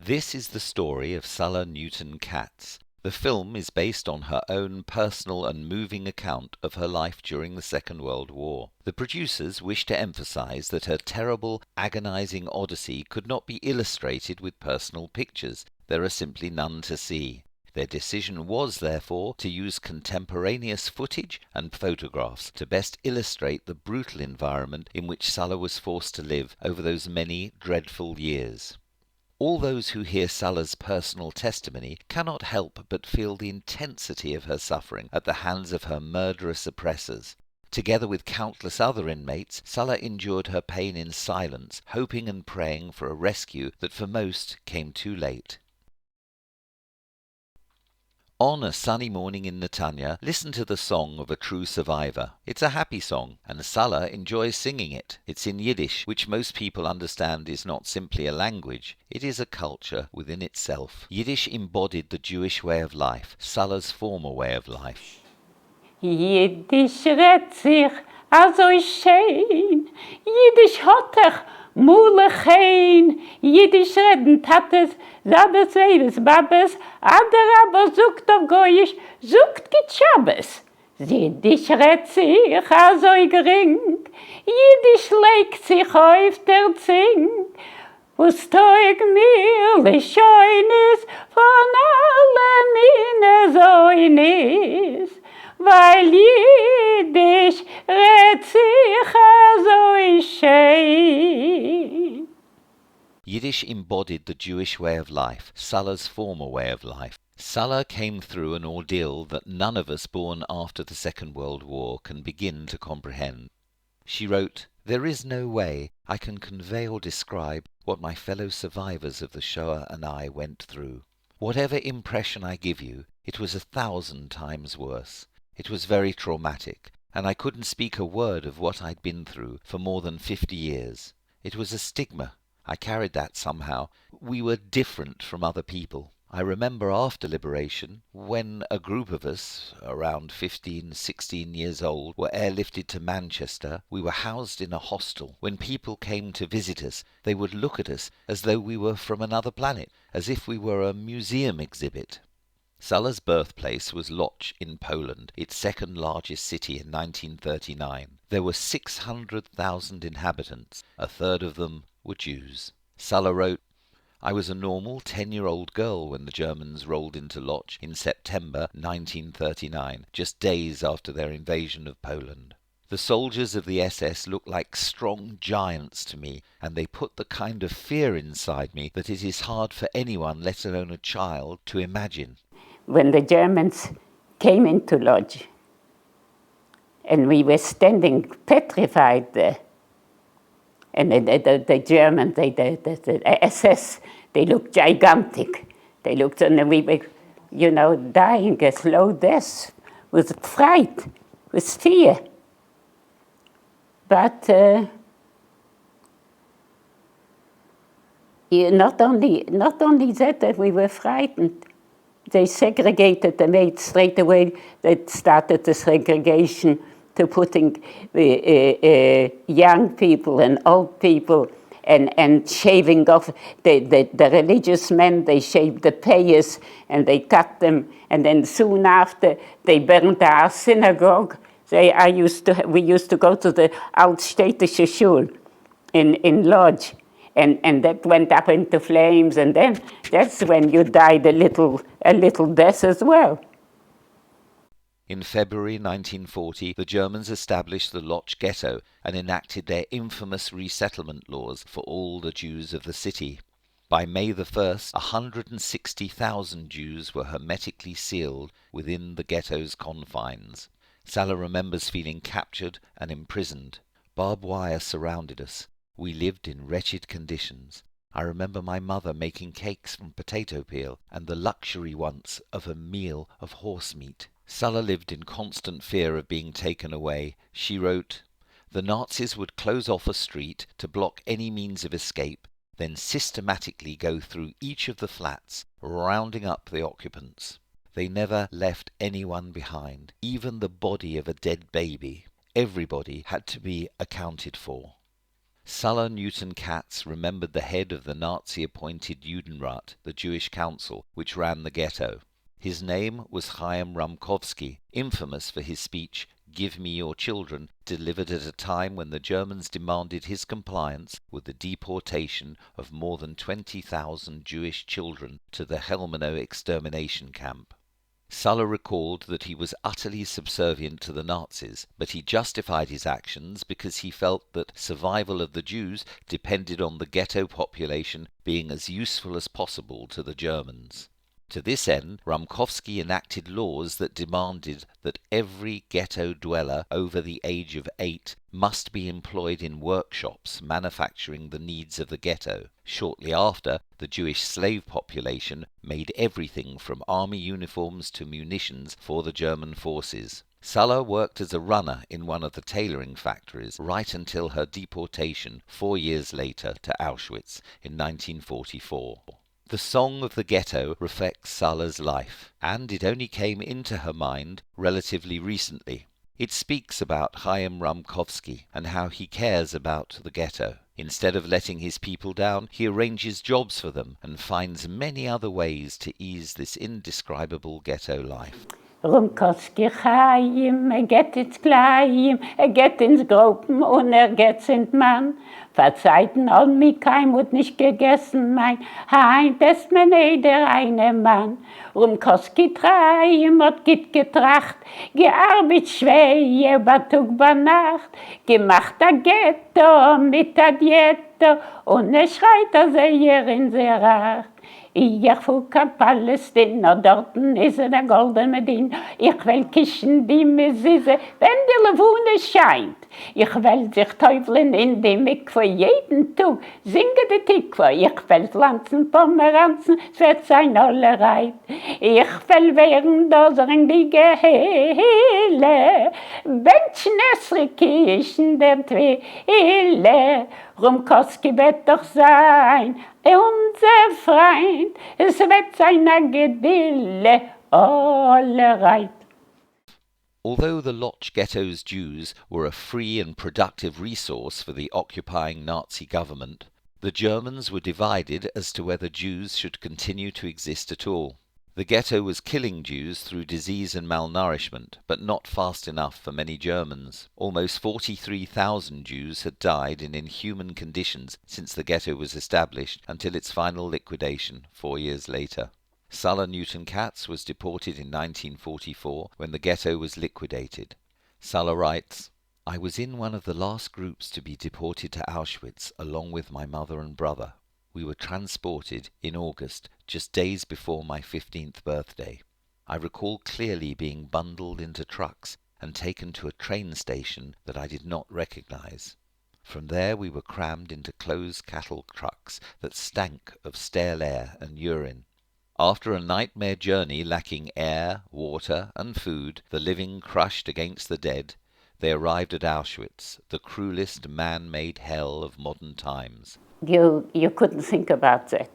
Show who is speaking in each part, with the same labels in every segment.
Speaker 1: This is the story of Sala Newton Katz. The film is based on her own personal and moving account of her life during the Second World War. The producers wished to emphasize that her terrible, agonizing odyssey could not be illustrated with personal pictures. There are simply none to see. Their decision was, therefore, to use contemporaneous footage and photographs to best illustrate the brutal environment in which Sala was forced to live over those many dreadful years. All those who hear Sala's personal testimony cannot help but feel the intensity of her suffering at the hands of her murderous oppressors. Together with countless other inmates, Sala endured her pain in silence, hoping and praying for a rescue that for most came too late. On a sunny morning in Netanya, listen to the song of a true survivor. It's a happy song, and Sala enjoys singing it. It's in Yiddish, which most people understand is not simply a language, it is a culture within itself. Yiddish embodied the Jewish way of life, Sala's former way of life.
Speaker 2: Jiddisch redt sich also schön, Jiddisch hat Mulechein, Jiddisch reden Tates, Sabes, Weibes, Babes, Ader aber sucht auf Goyisch, sucht git Schabes. Jiddisch redt sich also gering, Jiddisch legt sich auf der Zing, was teug mir le Scheunis von alle meine Säunis. Weil Jiddisch redt sich so schön.
Speaker 1: Yiddish embodied the Jewish way of life, Sala's former way of life. Sala came through an ordeal that none of us born after the Second World War can begin to comprehend. She wrote, "There is no way I can convey or describe what my fellow survivors of the Shoah and I went through. Whatever impression I give you, it was 1,000 times worse. It was very traumatic, and I couldn't speak a word of what I'd been through for more than 50 years. It was a stigma. I carried that somehow. We were different from other people. I remember after liberation, when a group of us, around 15, 16 years old, were airlifted to Manchester, we were housed in a hostel. When people came to visit us, they would look at us as though we were from another planet, as if we were a museum exhibit." Sala's birthplace was Lodz in Poland, its second largest city in 1939. There were 600,000 inhabitants. A third of them were Jews. Sala wrote, "I was a normal 10-year-old girl when the Germans rolled into Lodz in September 1939, just days after their invasion of Poland. The soldiers of the SS looked like strong giants to me, and they put the kind of fear inside me that it is hard for anyone, let alone a child, to imagine."
Speaker 2: When the Germans came into Lodz, and we were standing petrified there, and the German, the SS, they looked gigantic. They looked, and we were, dying a slow death with fright, with fear. But not only that we were frightened. They segregated the maids straight away. They started the segregation to putting young people and old people and shaving off the religious men. They shaved the payers and they cut them. And then soon after, they burned our synagogue. We used to go to the Altstädtische Schule in Lodz. And that went up into flames, and then that's when you died a little death as well.
Speaker 1: In February 1940, the Germans established the Lodz ghetto and enacted their infamous resettlement laws for all the Jews of the city. By May the 1st, 160,000 Jews were hermetically sealed within the ghetto's confines. Sala remembers feeling captured and imprisoned. Barbed wire surrounded us. We lived in wretched conditions. I remember my mother making cakes from potato peel and the luxury once of a meal of horse meat. Sala lived in constant fear of being taken away. She wrote, "The Nazis would close off a street to block any means of escape, then systematically go through each of the flats, rounding up the occupants. They never left anyone behind, even the body of a dead baby. Everybody had to be accounted for." Sala Newton Katz remembered the head of the Nazi-appointed Judenrat, the Jewish council, which ran the ghetto. His name was Chaim Rumkowski, infamous for his speech, "Give me your children," delivered at a time when the Germans demanded his compliance with the deportation of more than 20,000 Jewish children to the Helmanow extermination camp. Sala recalled that he was utterly subservient to the Nazis, but he justified his actions because he felt that survival of the Jews depended on the ghetto population being as useful as possible to the Germans. To this end, Rumkowski enacted laws that demanded that every ghetto dweller over the age of 8 must be employed in workshops manufacturing the needs of the ghetto. Shortly after, the Jewish slave population made everything from army uniforms to munitions for the German forces. Sala worked as a runner in one of the tailoring factories right until her deportation 4 years later to Auschwitz in 1944. The Song of the Ghetto reflects Sala's life, and it only came into her mind relatively recently. It speaks about Chaim Rumkowski and how he cares about the ghetto. Instead of letting his people down, he arranges jobs for them and finds many other ways to ease this indescribable ghetto life.
Speaker 2: Rumkowski Chaim, geht ins Kleim, geht ins Gruppen und geht in Mann. Verzeihten an mich kein Mut nicht gegessen, mein Heim, das mir der eine Mann. Rumkowski Chaim hat getracht, gearbeitet schwer, Tag bei Nacht, gemacht a Ghetto mit a Dietto und schreit a sehr in sehr acht. Ich fuhr kein Palästina, dorten ist der goldene Medin. Ich will kischen die Mesise, wenn die Levune scheint. Ich will sich teufeln in die Mikve jeden Tag, singe die Tikva. Ich will pflanzen Pomeranzen, es wird sein allerlei. Ich will während unseren die Gehele, Benchnesri kischen der Twile. Rumkowski wird doch sein, unser Freund, es wird seiner Gedille allerlei.
Speaker 1: Although the Lodz Ghetto's Jews were a free and productive resource for the occupying Nazi government, the Germans were divided as to whether Jews should continue to exist at all. The ghetto was killing Jews through disease and malnourishment, but not fast enough for many Germans. Almost 43,000 Jews had died in inhuman conditions since the ghetto was established until its final liquidation 4 years later. Sala Newton Katz was deported in 1944 when the ghetto was liquidated. Sala writes, "I was in one of the last groups to be deported to Auschwitz along with my mother and brother. We were transported in August, just days before my 15th birthday. I recall clearly being bundled into trucks and taken to a train station that I did not recognize. From there we were crammed into closed cattle trucks that stank of stale air and urine. After a nightmare journey lacking air, water, and food, the living crushed against the dead, they arrived at Auschwitz, the cruelest man-made hell of modern times."
Speaker 2: You couldn't think about that.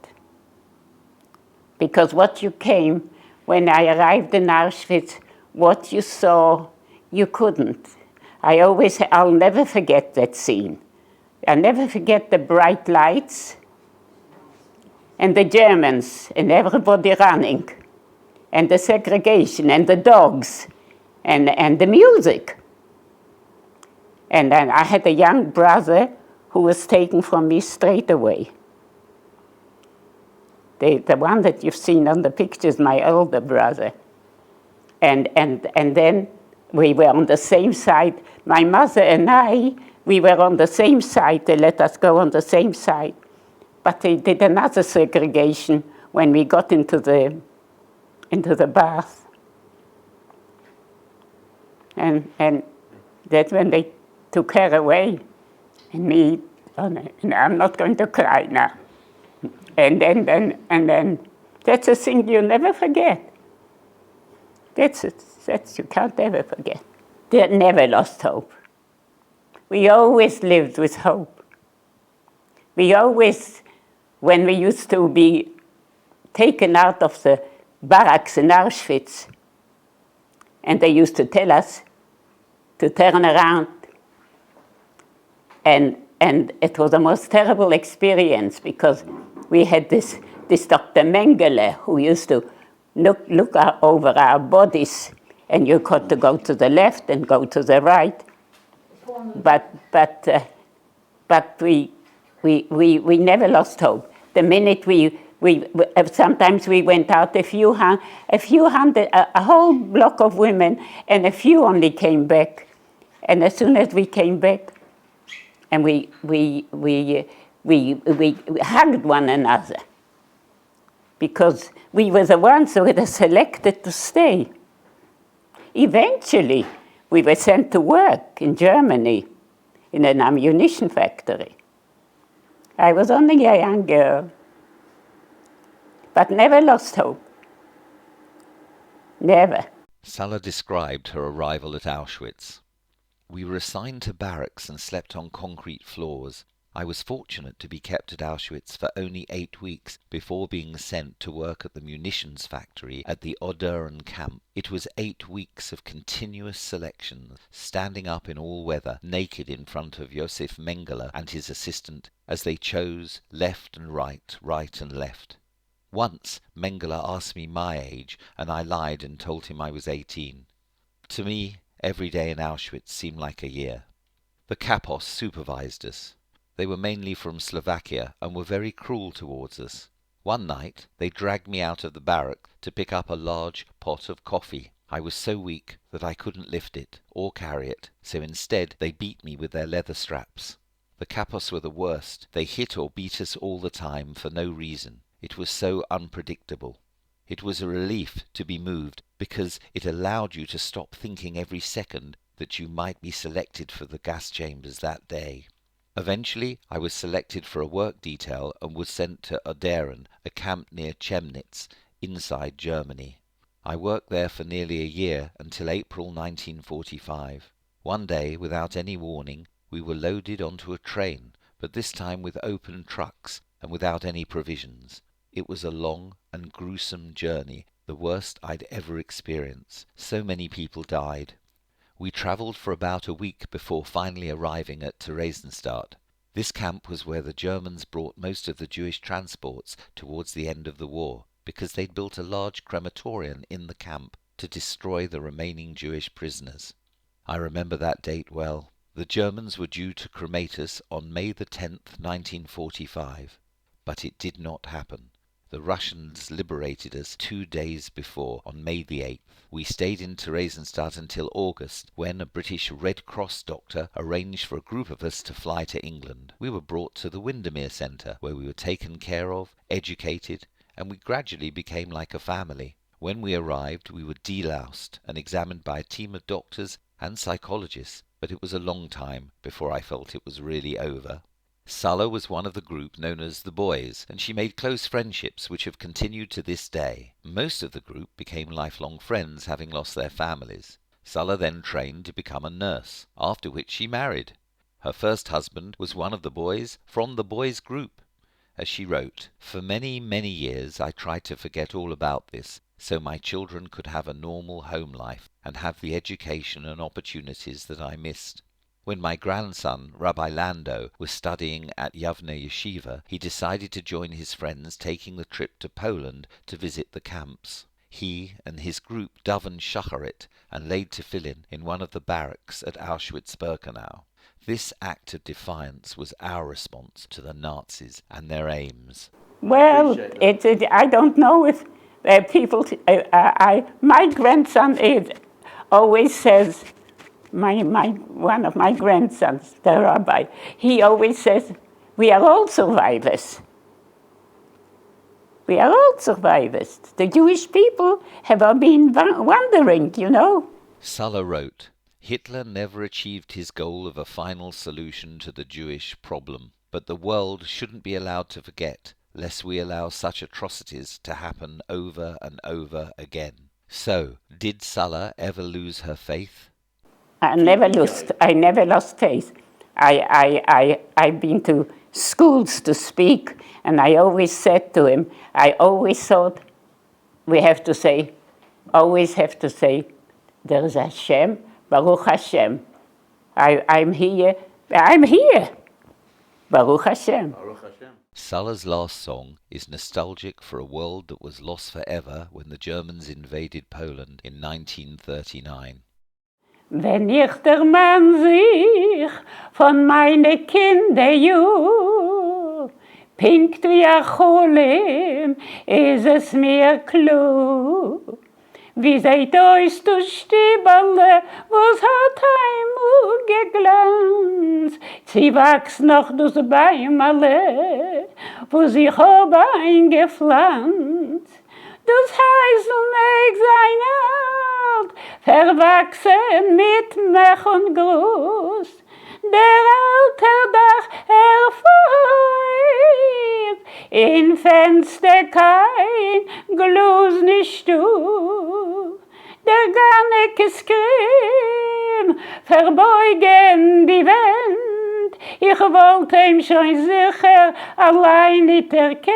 Speaker 2: Because what you came, when I arrived in Auschwitz, what you saw, you couldn't. I'll never forget that scene. I'll never forget the bright lights and the Germans and everybody running and the segregation and the dogs and the music. And then I had a young brother who was taken from me straight away. The one that you've seen on the pictures, my older brother. And then we were on the same side. My mother and I, we were on the same side. They let us go on the same side. But they did another segregation when we got into the bath. And that's when they took her away. And me, and I'm not going to cry now. And then, that's a thing you'll never forget. That's you can't ever forget. They never lost hope. We always lived with hope. We always, when we used to be taken out of the barracks in Auschwitz, and they used to tell us to turn around And it was the most terrible experience because we had this Dr. Mengele who used to look over our bodies, and you got to go to the left and go to the right. But we never lost hope. The minute we sometimes we went out a few hundred, a whole block of women, and a few only came back. And as soon as we came back, and we hugged one another, because we were the ones who were selected to stay. Eventually, we were sent to work in Germany in an ammunition factory. I was only a young girl, but never lost hope. Never.
Speaker 1: Sala described her arrival at Auschwitz. We were assigned to barracks and slept on concrete floors. I was fortunate to be kept at Auschwitz for only 8 weeks before being sent to work at the munitions factory at the Oderen camp. It was 8 weeks of continuous selection, standing up in all weather, naked in front of Josef Mengele and his assistant, as they chose left and right, right and left. Once Mengele asked me my age, and I lied and told him I was 18. To me, every day in Auschwitz seemed like a year. The kapos supervised us. They were mainly from Slovakia and were very cruel towards us. One night they dragged me out of the barrack to pick up a large pot of coffee. I was so weak that I couldn't lift it or carry it, so instead they beat me with their leather straps. The kapos were the worst. They hit or beat us all the time for no reason. It was so unpredictable. It was a relief to be moved because it allowed you to stop thinking every second that you might be selected for the gas chambers that day. Eventually I was selected for a work detail and was sent to Oderen, a camp near Chemnitz, inside Germany. I worked there for nearly a year until April 1945. One day, without any warning, we were loaded onto a train, but this time with open trucks and without any provisions. It was a long and gruesome journey, the worst I'd ever experienced. So many people died. We travelled for about a week before finally arriving at Theresienstadt. This camp was where the Germans brought most of the Jewish transports towards the end of the war, because they'd built a large crematorium in the camp to destroy the remaining Jewish prisoners. I remember that date well. The Germans were due to cremate us on May the 10th, 1945. But it did not happen. The Russians liberated us 2 days before, on May the 8th. We stayed in Theresienstadt until August, when a British Red Cross doctor arranged for a group of us to fly to England. We were brought to the Windermere Centre, where we were taken care of, educated, and we gradually became like a family. When we arrived, we were deloused and examined by a team of doctors and psychologists, but it was a long time before I felt it was really over. Sala was one of the group known as the Boys, and she made close friendships which have continued to this day. Most of the group became lifelong friends, having lost their families. Sala then trained to become a nurse, after which she married. Her first husband was one of the boys from the Boys group. As she wrote, "For many, many years I tried to forget all about this, so my children could have a normal home life and have the education and opportunities that I missed. When my grandson, Rabbi Lando, was studying at Yavne Yeshiva, he decided to join his friends taking the trip to Poland to visit the camps. He and his group davened shacharit and laid tefillin in one of the barracks at Auschwitz-Birkenau. This act of defiance was our response to the Nazis and their aims."
Speaker 2: Well, I don't know if people... my grandson always says... one of my grandsons, the rabbi, he always says, we are all survivors. We are all survivors. The Jewish people have all been wandering, you know.
Speaker 1: Sala wrote, "Hitler never achieved his goal of a final solution to the Jewish problem, but the world shouldn't be allowed to forget, lest we allow such atrocities to happen over and over again." So, did Sala ever lose her faith?
Speaker 2: I never lost faith. I've been to schools to speak, and I always said to him, I always thought always have to say, there is Hashem, Baruch Hashem. I'm here. Baruch Hashem.
Speaker 1: Sala's last song is nostalgic for a world that was lost forever when the Germans invaded Poland in 1939.
Speaker 2: Wenn ich der Mann sich von meine Kinderjugend pinkt wie a Cholim, is es mir klar. Wie seid euch du Stieberle, was hat einmal geglanzt? Sie wachs noch dus Beimerle, wo sich hab eingepflanzt. Das heißt, meg sein alt, verwachsen mit Mech und Gruß. Der alte Dach erfreut, in Fenster kein Glus nicht du. Der Garnecke skrim, verbeugen die Wand, ich wollte ihm schon sicher allein nicht erkennt.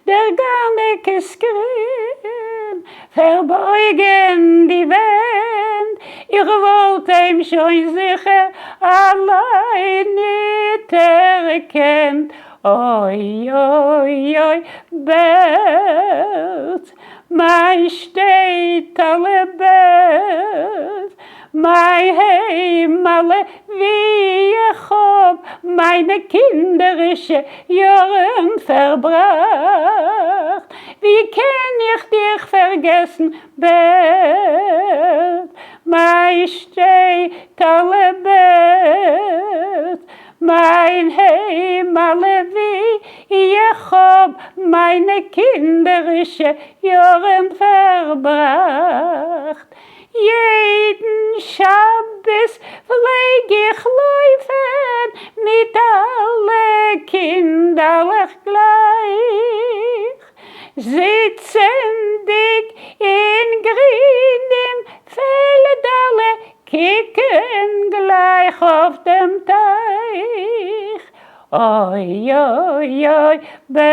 Speaker 2: Der Garnecke skrim, verbeugen die Wand, ich wollte ihm schon sicher allein nicht erkennt. Oi, oi, oi, Bert, mein steht alle Bert, mein Heimalle, wie ich hab meine kinderische Jahren verbracht. Wie kann ich dich vergessen, Bert, mein steht alle Bert, mein Heimalle, wie ich hab meine kinderische Jahren verbracht. Jeden Schabbes pfleg ich laufen mit alle Kinderlich gleich. Sitzen dick in grünem Felderle, kicken gleich auf dem Teich. Oi, oi, oi, Bett,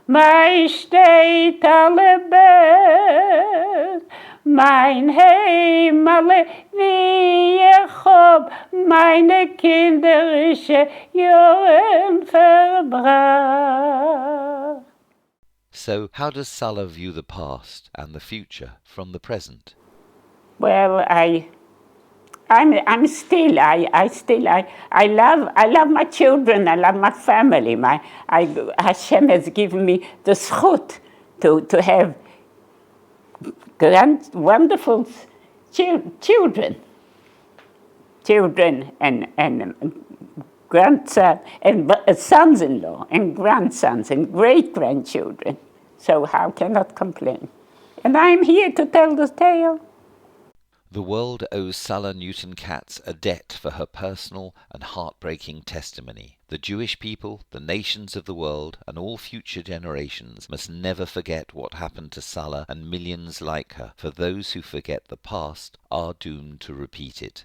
Speaker 2: mein steht alle Bett, mein Heimalle, wie ich hab meine kinderische Jahren verbracht.
Speaker 1: So, how does Sala view the past and the future from the present?
Speaker 2: Well, I'm still, I love my children, I love my family. Hashem has given me the zchut to have wonderful children and grandson and sons-in-law and grandsons and great-grandchildren. So how can I complain? And I'm here to tell the tale.
Speaker 1: The world owes Sala Newton Katz a debt for her personal and heartbreaking testimony. The Jewish people, the nations of the world, and all future generations must never forget what happened to Sala and millions like her, for those who forget the past are doomed to repeat it.